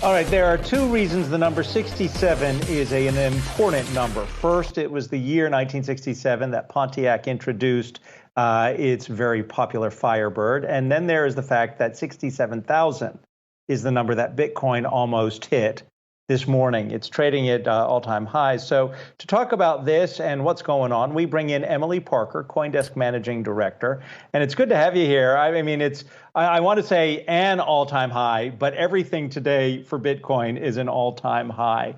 All right, there are two reasons the number 67 is an important number. First, it was the year 1967 that Pontiac introduced its very popular Firebird. And then there is the fact that 67,000 is the number that Bitcoin almost hit this morning. It's trading at all-time highs. So to talk about this and what's going on, we bring in Emily Parker, CoinDesk Managing Director. And it's good to have you here. I mean, I want to say an all-time high, but everything today for Bitcoin is an all-time high.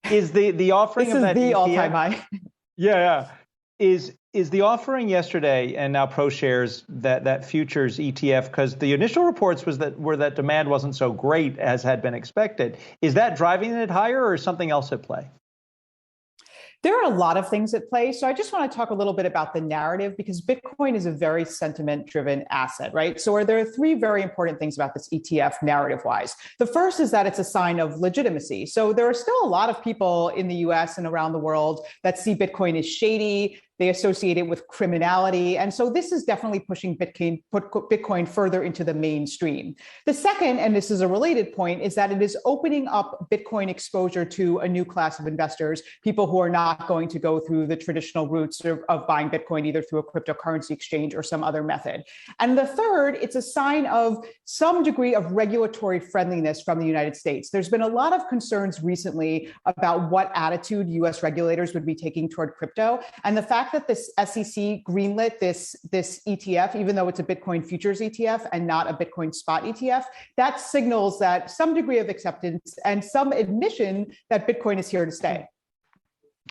Is the offering this of that is the ETF, all-time high? Yeah. Is the offering yesterday and now ProShares that futures ETF, because the initial reports were that demand wasn't so great as had been expected. Is that driving it higher, or is something else at play? There are a lot of things at play. So I just want to talk a little bit about the narrative, because Bitcoin is a very sentiment-driven asset, right? So there are three very important things about this ETF narrative-wise. The first is that it's a sign of legitimacy. So there are still a lot of people in the US and around the world that see Bitcoin as shady. They associate it with criminality. And so this is definitely pushing Bitcoin further into the mainstream. The second, and this is a related point, is that it is opening up Bitcoin exposure to a new class of investors, people who are not going to go through the traditional routes of buying Bitcoin, either through a cryptocurrency exchange or some other method. And the third, it's a sign of some degree of regulatory friendliness from the United States. There's been a lot of concerns recently about what attitude US regulators would be taking toward crypto. And the fact that this SEC greenlit this ETF, even though it's a Bitcoin futures ETF and not a Bitcoin spot ETF, that signals that some degree of acceptance and some admission that Bitcoin is here to stay.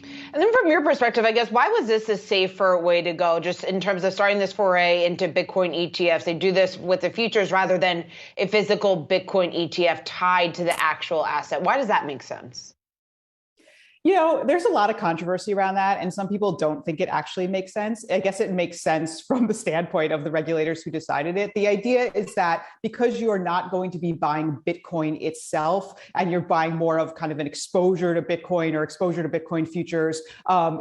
And then from your perspective, I guess, why was this a safer way to go, just in terms of starting this foray into Bitcoin ETFs? They do this with the futures rather than a physical Bitcoin ETF tied to the actual asset. Why does that make sense? You know, there's a lot of controversy around that, and some people don't think it actually makes sense. I guess it makes sense from the standpoint of the regulators who decided it. The idea is that because you are not going to be buying Bitcoin itself, and you're buying more of kind of an exposure to Bitcoin or exposure to Bitcoin futures,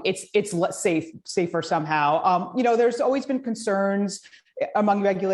it's safer somehow. You know, there's always been concerns among regulators